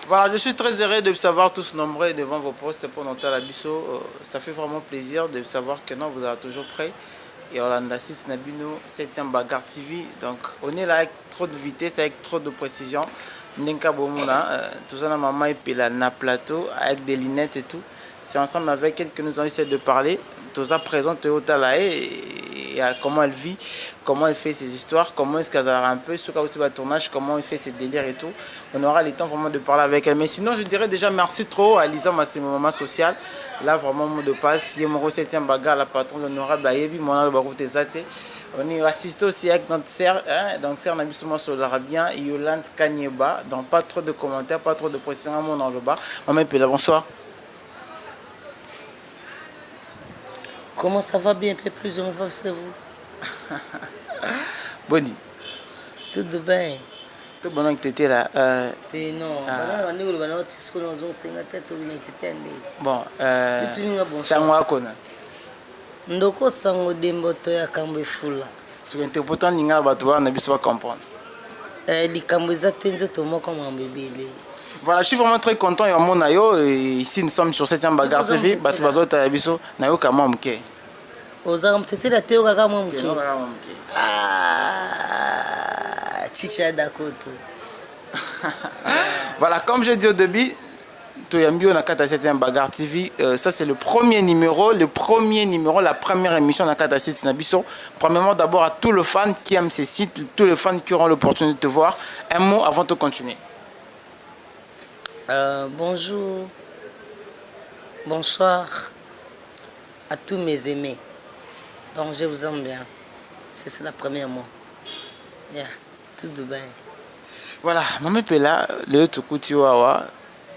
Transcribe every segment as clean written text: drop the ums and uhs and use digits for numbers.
Voilà, je suis très heureux de vous savoir tous nombreux devant vos postes pour noter la biso. Ça fait vraiment plaisir de savoir que non, vous êtes toujours prêts. Et on a 6 Nabino, 7e Bagarre TV. Donc, on est là avec trop de vitesse, avec trop de précision. Nenka Bomuna, tout ça, maman et puis là, na plateau, avec des lunettes et tout. C'est ensemble avec elle que nous allons essayer de parler. Tout ça présente au Talae et comment elle vit, comment elle fait ses histoires, comment est-ce qu'elle a un peu, ce aussi va tournage, comment elle fait ses délires et tout. On aura le temps vraiment de parler avec elle. Mais sinon, je dirais déjà merci trop à Lisa Massimoma Social. Là, vraiment, mot de passe. Il y a mon 7e bagarre, la patronne honorable Bayebi, mon nom de on est assisté aussi avec notre sœur, hein, donc sœur Nabissouma Solarabien, Yolande Kanyeba. Donc, pas trop de commentaires, pas trop de pression à mon dans le bas. Maman Pela, bonsoir. Comment ça va bien, un peu plus ou moins, c'est vous? Boni. Tout de bien. Tout bon que tu étais là. Non, bon, c'est un mois qu'on a. Ndoko sango demboto ya kambo fula. C'est important ninga batwa na biso comprendre. Likambo eza te nzoto moko mambebele. Voilà, je suis vraiment très content et mon ayo ici nous sommes sur 7e Bagarre TV, batu bazota ya biso nayo kama mke. Ozaka mtete la teo kaka mke. Chicha Dakoto. Voilà, comme je dis au début, Toyambio Nakata 7e Bagarre TV, ça c'est le premier numéro, la première émission Nakata 7 Nabiso. Premièrement, d'abord à tous les fans qui aiment ces sites, tous les fans qui auront l'opportunité de te voir. Un mot avant de continuer. Bonjour, bonsoir à tous mes aimés. Donc je vous aime bien. C'est la première mot. Yeah, tout de bien. Voilà, Maman Pela, le Tukutiwawa,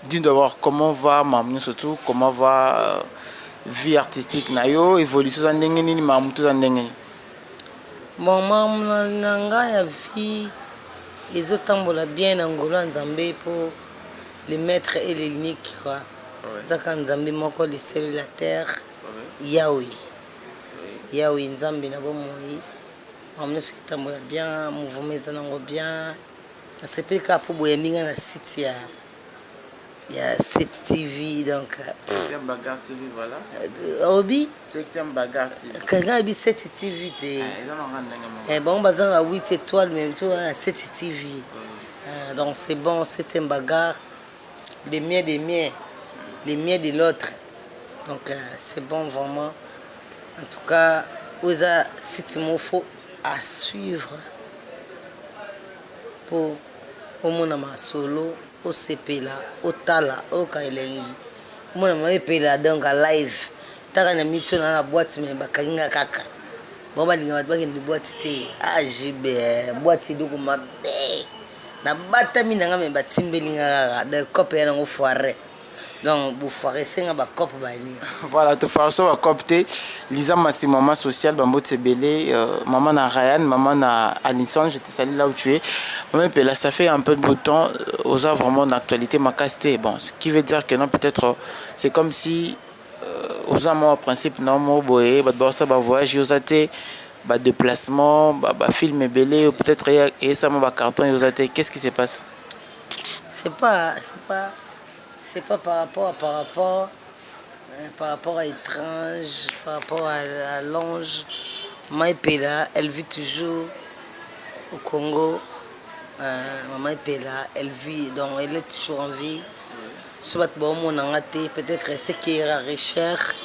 dis d'abord comment va Maman surtout, comment va vie artistique nayo, évolution en dengeni ni Maman tout en dengeni. Bon, Maman nanga ya vie, les autres tambola bien ngolo nzambe pour les maîtres et les uniques quoi. Zaka nzambe moko le ciel et la terre. Yahweh. Yahweh nzambe na bo moi. Maman se tambola bien, mouvement zanango bien. C'est pas le cas pour boyendinga na site ya. Il y a 7 TV donc 7e Bagarre TV voilà. Obi 7e Bagarre TV. Quand il 7 TV te. Bon bazan à 8 étoiles même tout à 7 TV. Donc c'est bon, 7e Bagarre. Les miens des miens, les miens de l'autre. Donc c'est bon vraiment. En tout cas, vous avez 7 mots faut à suivre pour au monde ma solo. Au CP là, au Tala, au Kailengi. Moi, je suis donc à live. T'as un ami dans la boîte, mais bakinga kaka. Bon, bah, il y a une boîte, AJB, boîte de comme na batami na ngame batimbelinga de copé na foire. Donc, vous foirez ça ba cop bani. Voilà, tu fais ça va copter. Lisa Massimoma Social, Bambo Tsebele, maman na Ryan, maman na Alison, je te salue là où tu es. Maman Pela, ça fait un peu de beau temps, aux a vraiment d'actualité ma casté. Bon, ce qui veut dire que non, peut-être, c'est comme si, aux a moi, en principe, non, moi, boé, bah, ça va voyage, aux a été, bah, déplacement, bah, film belé, ou peut-être, et ça m'a carton, aux a été, qu'est-ce qui se passe? C'est pas par rapport à étrange, par rapport à l'ange. Maman Pela, elle vit toujours au Congo. Maman Pela, elle vit, donc elle est toujours en vie. Soit bon, mon angaté, peut-être ce qui est recherche.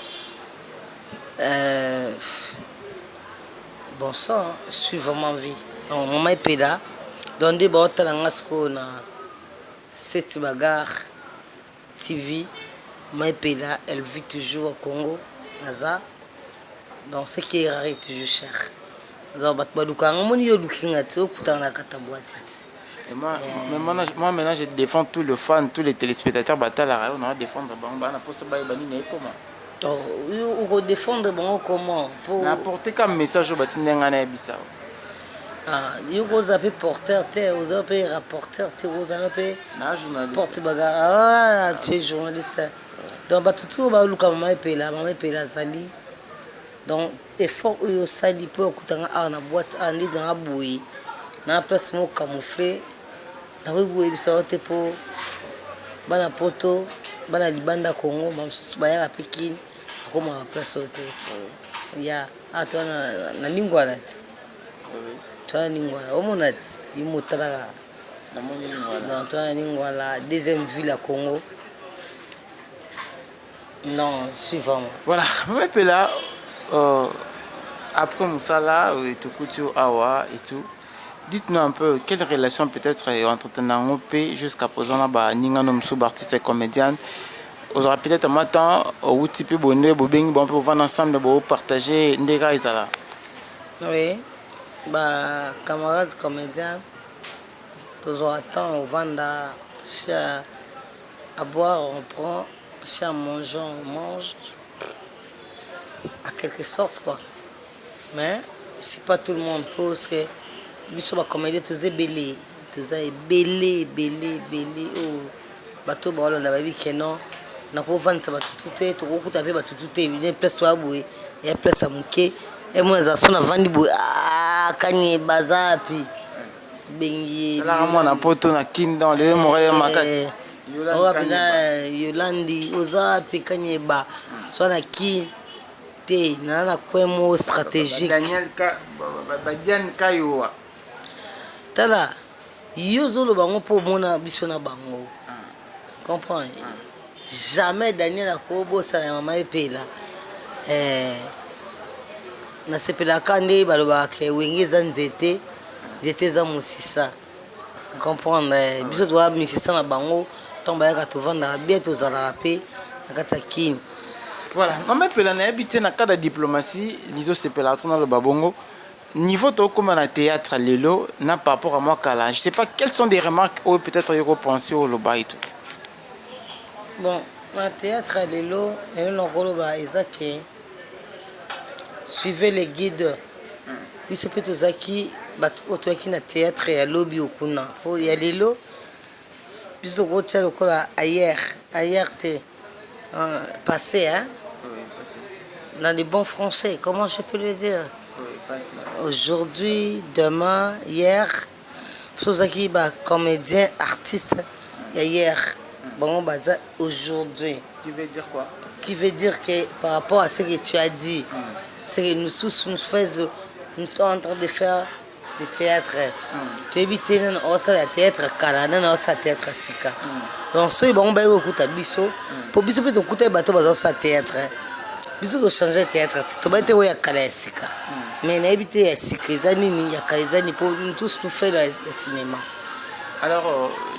Bon sang, je suis vraiment en vie. Donc Maman Pela, donc des bottes à na 7 Bagarre TV, Maïpela, elle vit toujours au Congo, Gaza. Donc ce qui est rare est toujours cher. Donc moi maintenant je défends tous les fans, tous les téléspectateurs, on va défendre comment? Vous défendre comment? Pour apporter comme message au bâtiment Bissau. Vous avez porteur, vous avez rapporteur, vous avez journaliste. Tu es journaliste. Donc, tout le monde maman Pela Sali. Donc, effort où Sali peut écouter na boîte en ligne dans la bouille. Dans la place camouflé. Dans la bouille, ça va être pour bana poto bana libanda Congo mamsusu bayaka Pikine akoma place ote ya atona na lingwana ti toi lingwana omona ti imotala na moni lingwana dans toi lingwana deuxième ville à Congo. Non, suivant. Voilà, mais puis là, après Moussala, et tout couture Awa et tout, dites-nous un peu quelle relation peut-être entre Tenangopé jusqu'à présent là-bas, Ningano Msou, artiste et comédienne. Vous aurez peut-être un temps où tu peux bonner, on peut vendre ensemble, pour partager Ndega Isala. Oui, bah camarades comédiens, nous aurons temps au vendre à boire, on prend. Si à manger, on mange à quelque sorte quoi. Mais c'est pas tout le monde parce que biso ba comédie tous belé oh bato ba la babi kenon na ko vendre ça bato tout to ko taper bato tout une place toi boue et place à muke et moi za sona vandi boue ah kanye bazapi bengi là moi na poto na kindon le morel makasi Yolandi ozapi kanyeba soit ki te na kwemo stratégique Badian Kayowa tala yozolo bango po mona biso na bango comprends jamais Daniel akobo sala mama epela na sepela kande baloba ke wengeza nzete za musisa comprendre biso doit mifisa na bango tomba to vendre bien to zala pe nakata kin. Voilà, maman pela na habité na cadre de diplomatie, liso sepela dans le babongo. Niveau to comme na théâtre lelo na par rapport à moi kala. Je sais pas quelles sont des remarques ou peut-être y repenser au loba et tout. Bon, na théâtre lelo et non koloba ezaki suivez les guides. Biso pe to zaki batu otoki na théâtre ya lobby okuna. Oh ya lelo plus de gros tchèle ailleurs t'es passé hein oui, passé dans les bons français comment je peux le dire oui, passé aujourd'hui demain hier chose qui bah comédien artiste hier bon bah aujourd'hui qui veut dire quoi qui veut dire que par rapport à ce que tu as dit c'est que nous tous nous sommes en train de faire le théâtre tu évites le théâtre kalana na osa théâtre sika donc so bon ba okuta biso po biso pe to kuta bato bazo sa théâtre biso to changer théâtre to ba te ya kala sika mais na éviter ya sika ezani ni ya kaizani po tous nous faire le cinéma. Alors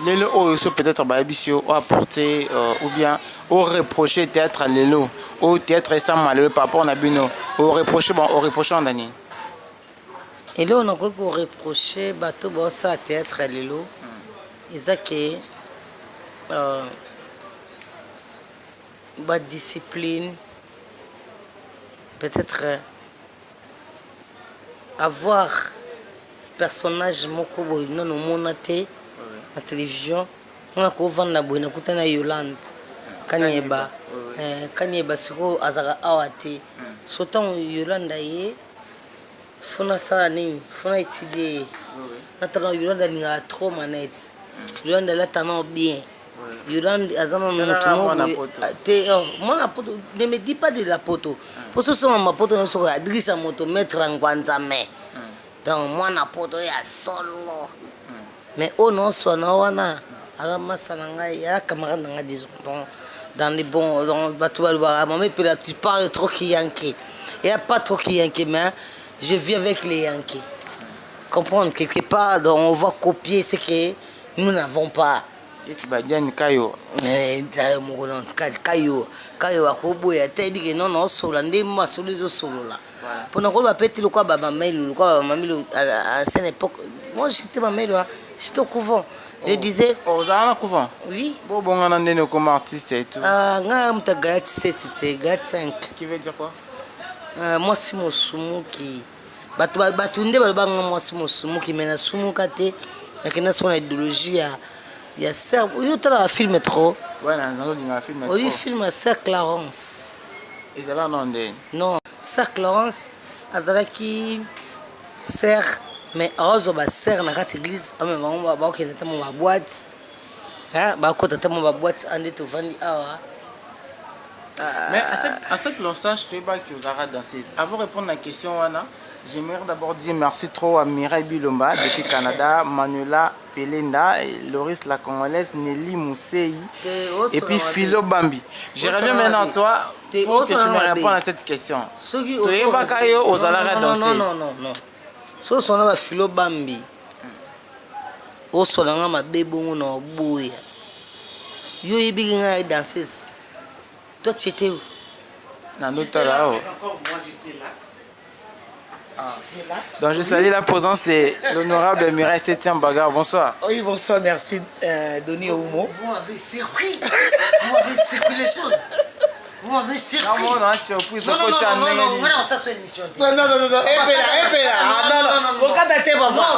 lelo oyo peut-être ba biso o apporter ou bien au reprocher théâtre lelo au théâtre ça malheureux par rapport na bino au reprocher en dani. Et là, on a reproché bateau bossa théâtre à l'élo. Ils ont que discipline, peut-être avoir personnage moko boy non monaté la télévision. On a qu'au vendre la boy na kutana Yolande Kanyeba Kanyeba siko azara awate. Sautant Yolande aye. Fona ça ni fona étudier natana Yolanda linga trop manette Yolanda là tano bien Yolanda azama mutu te mona poto ne me dis pas de la poto pour ce sont ma poto so adrisa moto mettre en guanzame donc moi na poto ya solo mais oh non so na wana ala masalanga ya camarade nga disons dans les bons dans bateau alba maman puis là tu parles trop kiyanké il y a pas trop kiyanké mais je vis avec les Yankees. Comprendre quelque part, donc on va copier ce que nous n'avons pas. C'est Badian Kayo. Kayo akoboya tedi que non non solo ndema solo zo solo là. Pour nous quoi petit le quoi baba mail le quoi mamilo à cette époque. Moi j'étais ma mail j'étais au couvent. Je disais oh ça en couvent. Oui. Bon bon on a comme artiste et tout. Ah nga mta gat 7 c'était gat 5. Qui veut dire quoi? Moi si mon sumu qui batunde balobanga moi si mon sumu qui mena sumu kate nakena son idéologie ya serbe yo tala film trop ouais na film trop oui film à Sir Clarence ezala non Sir Clarence azalaki Sir mais ozo ba Sir na kati église ame bango ba okende tamo ba boîte bakota ta mo baboîte ande tovandi awa. Mais à cette lancage, je ne sais pas que vous avez dansé. Avant de répondre à la question, Wana, j'aimerais d'abord dire merci trop à Mireille Bilomba depuis Canada, Manuela Pelenda, Loris la Congolaise, Nelly Moussei et puis Philo Bambi. Je reviens maintenant à toi pour que tu me répondes à cette question. Tu es pas aux alarmes danser. Non. So sona ba Philo Bambi. O sona nga mabebo na boya. Yo ibigi nga danseuse. Toi, tu étais où? Dans notre là. Donc, je salue la présence de l'honorable Mireille Septième Bagarre. Bonsoir. Oui, bonsoir, merci, Denis Oumo. Vous m'avez surpris. Vous m'avez surpris les choses. Vous m'avez surpris. Non, non, surprise. Non, ça c'est une mission. Non. Non,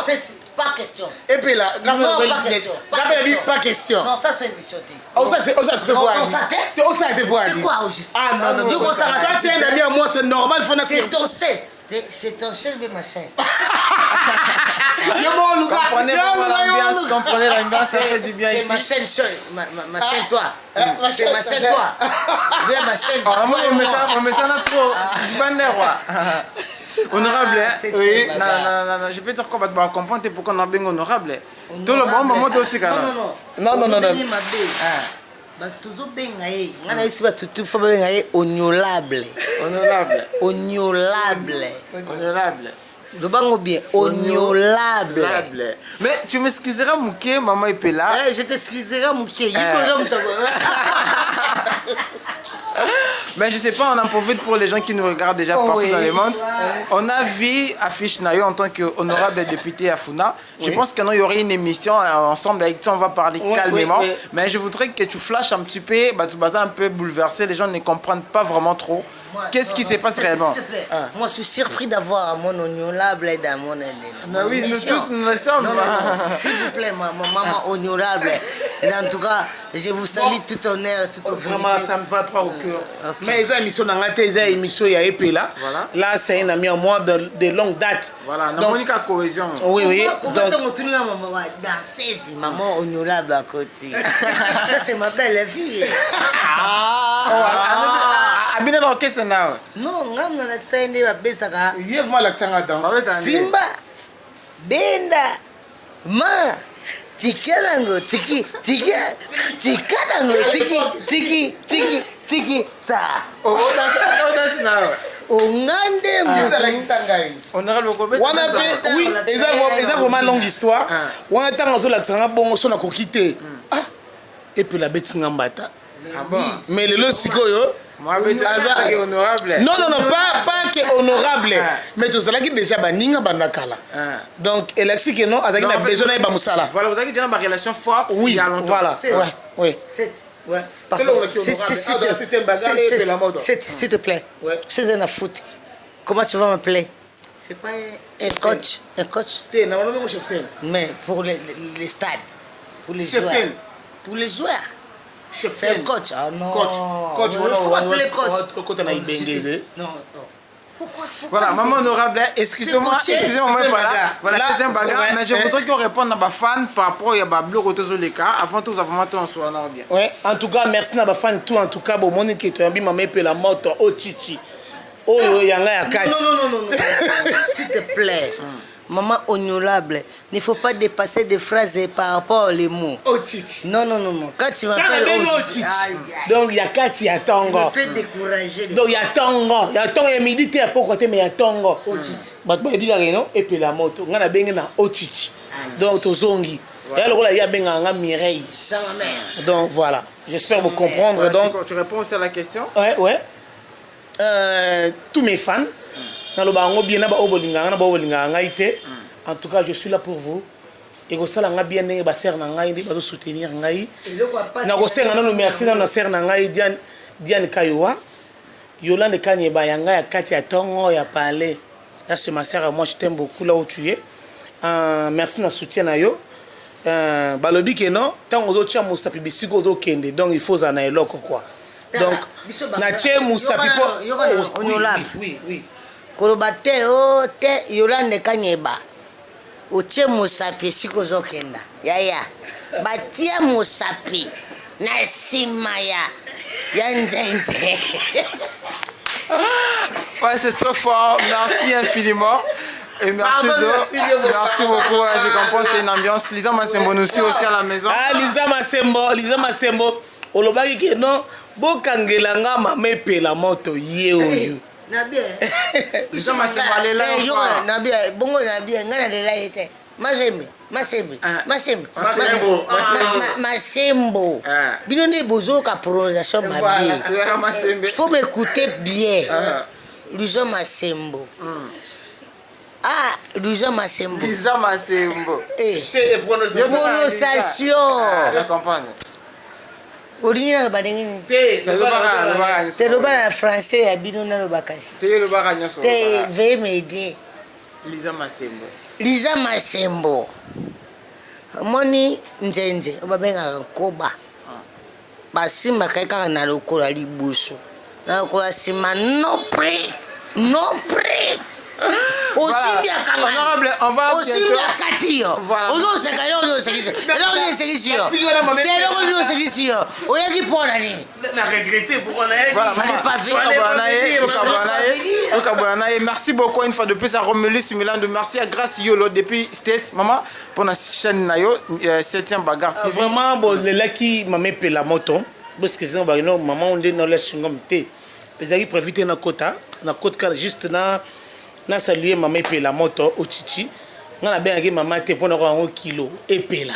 c'est pas question. Et puis là, pas question. Non, ça c'est une mission. C'est quoi au juste? Ah non. Ça tient un ami à moi, c'est normal. C'est ton chef. C'est ton chef de machin. Comprenez l'ambiance, ça fait du bien ici. C'est ma chaîne toi. C'est ma chaîne toi. Bien ma chaîne toi. On met ça là trop. Honorable, oui. Non, je peux dire qu'on va comprendre pourquoi on a bien honorable. Tout le monde m'a aussi. Non. Tozobenga ye ngana isi batutu fa benga ye honorable. Lobango bien honorable. Mais tu m'excuseras Mouké, maman Epela. Je t'excuserai Mouké. Mais je sais pas, on en profite pour les gens qui nous regardent déjà partout dans le monde. On a vu affiche Nayo en tant qu'honorable député à Funa. Je pense qu'il y aurait une émission ensemble avec toi, on va parler calmement. Mais je voudrais que tu flashes un petit peu, tu vas un peu bouleversé, les gens ne comprennent pas vraiment trop. Qu'est-ce qui se passe réellement? Moi, je suis surpris d'avoir mon honorable dans mon Mais oui, nous tous, nous le sommes. Non. S'il vous plaît, maman honorable. En tout cas, je vous salue tout honneur, tout au vraiment, ça me va trop au cœur. Mais ils ont émission dans la thèse, émission il y a épée là. Là, c'est un ami à moi de longue date. Voilà, donc on a cohésion. Oui. Donc, danseuse, maman honorable à côté. Ça, c'est ma belle fille. Abine l'orchestre now. Non, ngam na l'accent de ba betaka. Yves-moi l'accent à danse. Simba, Benda, Ma, Tikalango, Tiki, ta. Oh, that's now. Ongande honorable Kobet. Oui, ils ont vraiment longue histoire. On attend aux l'accent bon son a coquité. Et puis la bête ngambata. Mais le sikoyo honorable. Non, pas que honorable. Mais tout ça là qui déjà baninga bandakala. Donc Alexis que non, avec la besoin de musala. Voilà, vous avez déjà une relation forte. Oui, voilà. Oui. S'il te plaît. C'est un foot. Comment tu vas m'appeler? C'est pas un coach. Mais pour les stades. Pour les joueurs. Pour les joueurs. C'est un coach. Ah non. Coach. Il faut appeler coach. Non. Pourquoi? Voilà, maman honorable, excusez-moi, voilà, c'est un bagarre, mais je voudrais qu'on réponde à ma fan par rapport à Bleu Rotozo les cas, avant tout, vraiment, on soit bien. Oui, en tout cas, merci à ma fan, tout, en tout cas, bon, mon équipe, tu as mis ma mère, la moto, oh, chichi. Oh, yanga ya kati. Non. S'il te plaît. Maman honorable, il ne faut pas dépasser des phrases par rapport aux mots. Oh, chichi. Non. Quand tu m'appelles chichi. Donc, il y a Kati, il y a Tongo. Tu me fais décourager. Donc, il y a Tongo. Il y a Tongo, il y a midi, il y a pas côté, mais il y a Tongo. Oh, chichi. Et puis la moto. On a bien na oh, chichi. Donc, Tozongi. Et alors, il y a bien Mireille. C'est ma mère. Donc, voilà. J'espère vous comprendre. Donc, tu réponds aussi à la question? Ouais. Tous mes fans. En tout cas, je suis là pour vous. Et vous savez, bien soutenir. Merci Diane Kayoua. Yolande Kanyeba Yanga ya Katia Tongo ya parlé. Là, c'est ma sœur, moi je t'aime beaucoup là où tu es. Merci na soutien na yo. Balobi que non, tant aux autres Moussa Pibisigo do kende. Donc il faut en aller là quoi. Donc na che Moussa Pipo. Oui. Kolobate o te Yolande Kanyeba. Oche Moussa Pibisigo zo kenda. Ya. batia mosapi na nsima ya nzenze. Ouais, c'est trop fort. Merci infiniment. Et merci merci beaucoup. Ouais, je comprends, c'est une ambiance. Lisa Masembo nous suit aussi à la maison. Ah, Lisa Masembo. Olobaki ke non, bokangelanga mama epela moto ye oyo. Na bien. Lisa Masembo alela. Na bien, bongo na bien, ngana lela yete. Masembo. Bino ne bozo ka prononciation ma bien. Faut m'écouter bien. Lisa Masembo. Ah, Lisa Masembo. Lisa Masembo. Prononciation. Je comprends. Original badengini. C'est le bas français ya bino na lo bakasi. Le bas nyoso. Te veuillez m'aider. Lisa Masembo. Lisa Masembo. Moni nzenze obabenga koba. Basimba kaka na lokola libuso. Na lokola sima non près. Aussi bien honorable, on va aussi bien Katio. Ozo sekisio. Oyaki pona ni. Na regretter pour on a merci beaucoup une fois de plus à Romelu Similando. Merci à Grace Yolo depuis State maman pour la chaîne nayo 7e Bagarre TV. Vraiment bon le laki mama pe la moto parce que sinon ba no maman on dit no la chingom té. Les amis préviter na côte juste na saluer maman pe la moto au chichi. Ngana bien que maman té pour 1 kilo epela.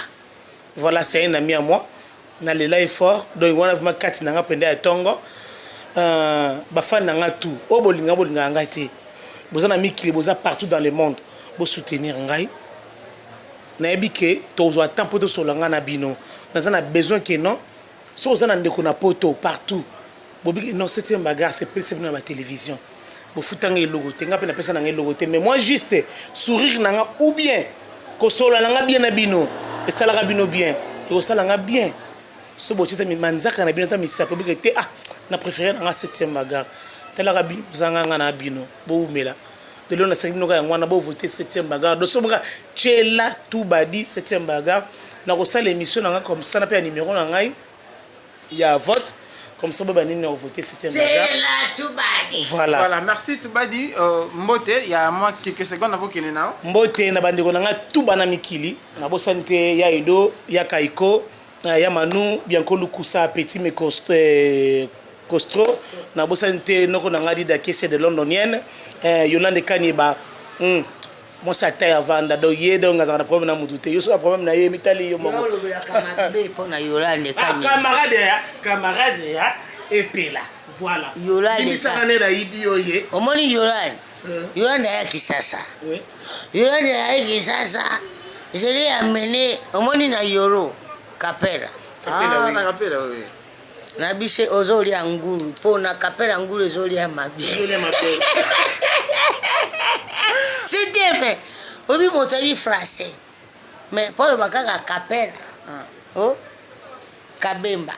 Voilà, c'est un ami à moi. Na lela effort donc on a vraiment 4 nanga pende ya tongo. Ba fan nanga tout. O bolinga ngati. Bozana mikili boza partout dans le monde. Bo soutenir ngai. Na ebike tozo attend poto solanga na bino. Na besoin que non. So zana ndeko na poto partout. Bobi non 7e Bagarre c'est plus venu à la télévision. Bo futanga logo tenga pe na pesa na logo te mais moi juste sourire nanga ou bien ko sola nanga bien na bino et ça la bino bien et ko sala nanga bien. So bo tita mi manzaka na bino ta mi sapo bi te ah na préféré nanga 7e Bagarre. Tala bino zanga na bino bo umela. De l'on a sa bino ka ngwana bo voter 7e Bagarre. Do so nga chela tout badi 7e Bagarre. Na ko sala émission nanga comme ça na pe numéro na ngai. Il y a vote. Comme ça, on va voter 7e Bagarre. Voilà, merci Toubadi. Mbote, il y a moi quelques secondes avant qu'il y ait là. Mbote, na bandeko nanga tout bana mikili. Na bosante ya Edo, ya Kaiko, ya Manu, Bianco Lukusa, Petit mais Costro. Na bosante noko nanga di da kese de londonienne. Yolande Kaniba. Moi ça taille avant da ye donc on a problème na mututé. Yo so problème na ye mitali yo moko. Yo le camarade pour na Yolande Kani. Camarade ya epela. Voilà. Yolande. Ni ça na ibi yo ye. Omoni Yolande. Yolande ya kisasa. Oui. Yolande ya kisasa. Je l'ai amené omoni na Yoro Kapera. Ah, na Kapera oui. Na bise ozoli angulu po na Kapera angulu ozoli ya mabi. Ozoli ya mabi. C'était mais obi motali français mais pour le bakaka Kapera oh Kabemba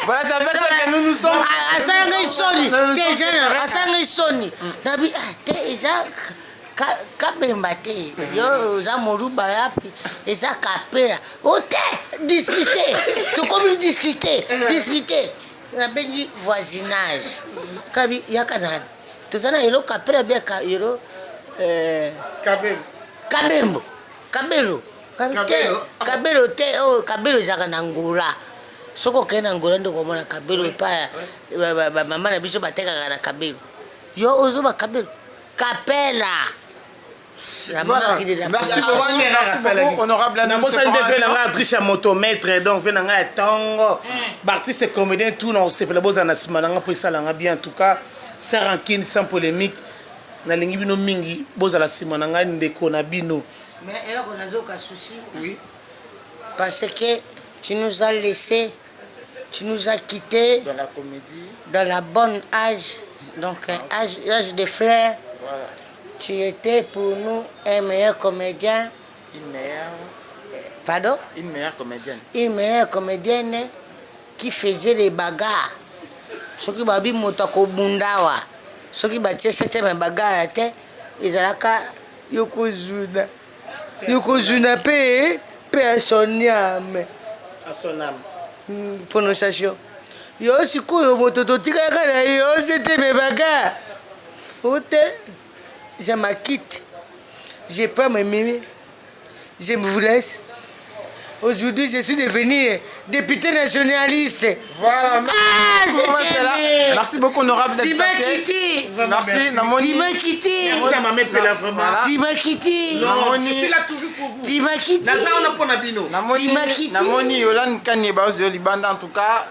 voilà ça fait que nous sommes asanga soni nabi te eza Kabemba te yo za moruba yapi eza Kapera o te discuter to comme discuter na bengi voisinage kabi yakanana tozana yelo Kapera bien ka yelo Kabembo Kabelo te oh Kabelo zaka na ngula soko kena ngula ndo komona Kabelo pa mama na biso bateka na Kabelo yo ozo ba Kabelo Kapela merci beaucoup honorable Patricia motomètre donc venanga tango artiste comédien tout non c'est pour boza na simananga pour ça langa bien en tout cas sans rancune sans polémique na lingi bino mingi boza la simananga ndeko na bino mais elle a un souci oui parce que tu nous as laissé tu nous as quitté dans la comédie dans la bonne âge donc âge de frère voilà. Tu étais pour nous un meilleur comédien. Pardon? Une meilleure comédienne. Une meilleure comédienne qui faisait les bagarres. Ce qui m'a dit motako bundawa. Ce qui m'a dit c'était mes bagarres. Ils allaient yokozuna. Yokozuna pe paix à son âme. À son âme. Prononciation. Yo sikoyo moto totikaka na yo c'était mes bagarres. Ote, je me quitte. Je prends mes mimi. Je vous laisse. Aujourd'hui, je suis devenu député nationaliste. Voilà. Merci beaucoup, honorable d'être passé. Merci, Namoni. Tu m'as quitté. Merci à ma mère Pela, vraiment. Tu m'as quitté. Non, je suis là toujours pour vous. Tu m'as quitté. Nasa, on a pour Nabino. Namoni, Yolan Kanyeba, Libanda, en tout cas.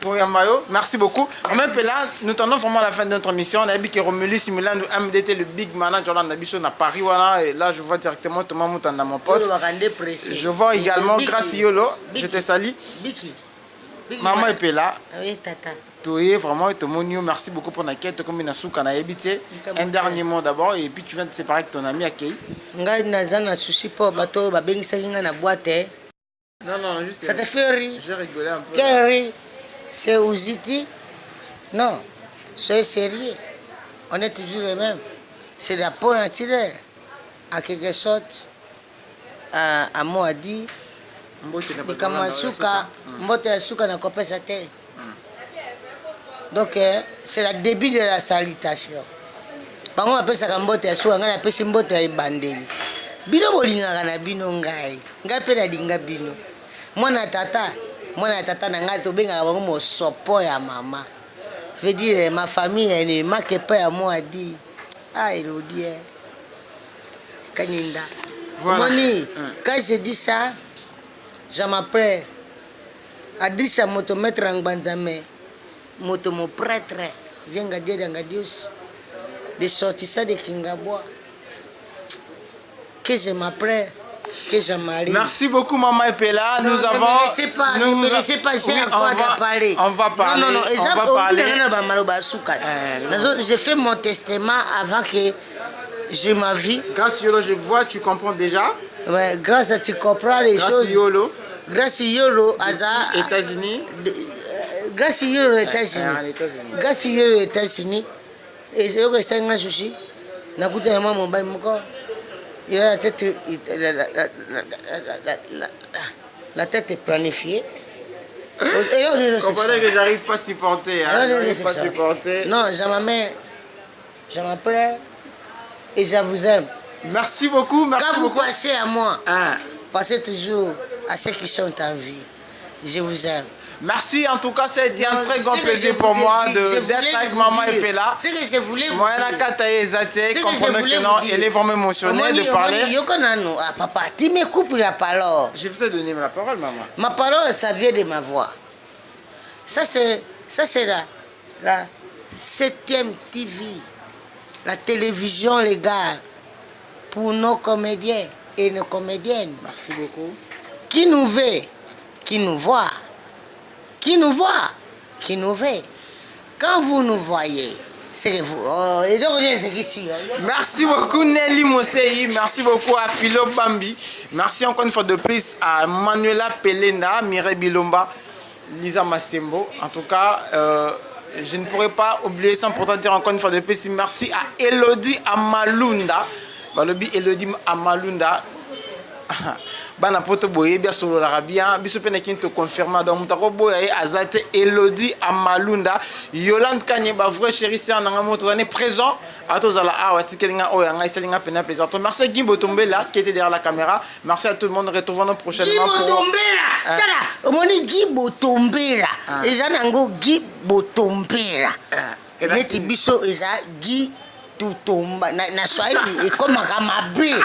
Pour Yamayo, merci beaucoup. En même temps, nous tendons vraiment à la fin de notre émission. On a vu que Romelu Simulan, MDT, le big manager de Nabiso, à Paris. Voilà, et là, je vois directement Thomas Moutan dans mon pote. Je vois également Grace Yolo. Je te salue. Maman est là. Oui, tata. Tu es vraiment Tomonio. Merci beaucoup pour la quête. Comme une souka na habité. Un dernier mot d'abord. Et puis tu viens de te séparer avec ton ami Akei. Ngai naza na souci pour bateau, babengisaki nga na boîte. Non, juste. Ça te fait rire? J'ai rigolé un peu. Quel rire? C'est Ouziti? Non, soyez sérieux. On est toujours les mêmes. C'est la peau naturelle. À quelque sorte, à moi dit, Nikamasuka, Mbote Asuka n'a coupé sa tête. Donc, c'est le début de la salutation. Par contre, on appelle ça Mbote Asuka, on appelle ça Mbote Bandeli. Bino bolinga na bino ngai. Ngai pe na dinga bino. Mwana tata na ngai tobenga bango mosopo ya mama. Veut dire ma famille ne manque pas à moi dit. Ah Elodie. Kaninda. Voilà. Moni, quand je dis ça, je m'apprête à dire ça moto mettre en banzame. Moto mon prêtre vient garder dans Gadius. De sortir ça de Kingabois. Que je m'apprête. Que je marie. Merci beaucoup, Maman Epela. Nous avons. Ne me laissez pas, j'ai encore de parler. On va parler. Non. On va parler. J'ai fait mon testament avant que je ma vie. Grâce Yolo, je vois, tu comprends déjà. Ouais, grâce à tu comprends les choses. Grâce Yolo. Grâce Yolo, États-Unis. Grâce Yolo, États-Unis. Grâce Yolo, États-Unis. Et c'est que c'est un souci. N'a coûté un moment, il a la tête est planifiée. Vous comprenez que j'arrive pas à supporter. Non, je m'appelle et je vous aime. Merci beaucoup. Merci Quand beaucoup. vous passez à moi, passez toujours à ceux qui sont en vie. Je vous aime. Merci, en tout cas, ça a été un très grand plaisir pour moi d'être avec Maman Epela. C'est que je voulais vous dire. Comprenez que non, elle est vraiment émotionnée de parler. Papa, tu me coupes la parole. Je vais te donner la parole, maman. Ma parole, ça vient de ma voix. Ça, c'est la 7e TV, la télévision légale pour nos comédiens et nos comédiennes. Merci beaucoup. Qui nous veut, qui nous voit. Qui nous voit, qui nous veut. Quand vous nous voyez, c'est vous. Oh, et donc, c'est ici. Merci beaucoup Nelly Mosei, merci beaucoup à Philo Bambi, merci encore une fois de plus à Manuela Pelena, Mireille Bilomba, Lisa Massembo. En tout cas, je ne pourrais pas oublier sans pourtant dire encore une fois de plus merci à Elodie Amalunda. Elodie Amalunda. Bana poto boye bien solo la bien biso pena kinto confirma donc mutako boye azate Elodie Amalunda Yolande Kanyeba vrai chéri c'est en moto année présent à tous à la awa tikelinga oyanga iselinga pena plaisir. Merci à Gimbo Tombela qui était derrière la caméra. Merci à tout le monde, retrouvons-nous prochainement. Gimbo Tombela. Tala, omoni Gimbo Tombela. Eza nango Gimbo Tombela. Neti biso eza Gi tutomba na Swahili et comme Ramabe.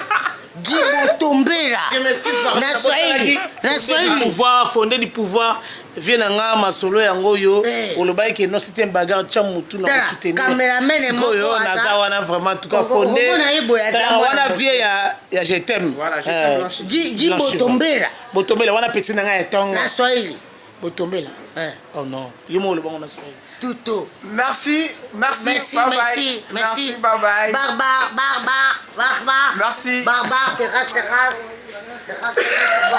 Gimbo Tombela. Je m'excuse par le pouvoir, fondé du pouvoir, vient à ma solo et en goyo. On le bail qui est non, c'était un bagarre, tu as moutou dans le soutenir. Caméraman et moi, on a vraiment en tout cas fondé. On a vu, il y a je t'aime. Voilà, je t'aime. Gimbo Tombela. Botombela, on a petit dans un temps. Na Swahili. Botombela. Oh non, il y a le bon on a Swahili. Tuto. Merci, bye bye. Merci, bye bye. Barbare. Merci. Barbare, terrasse.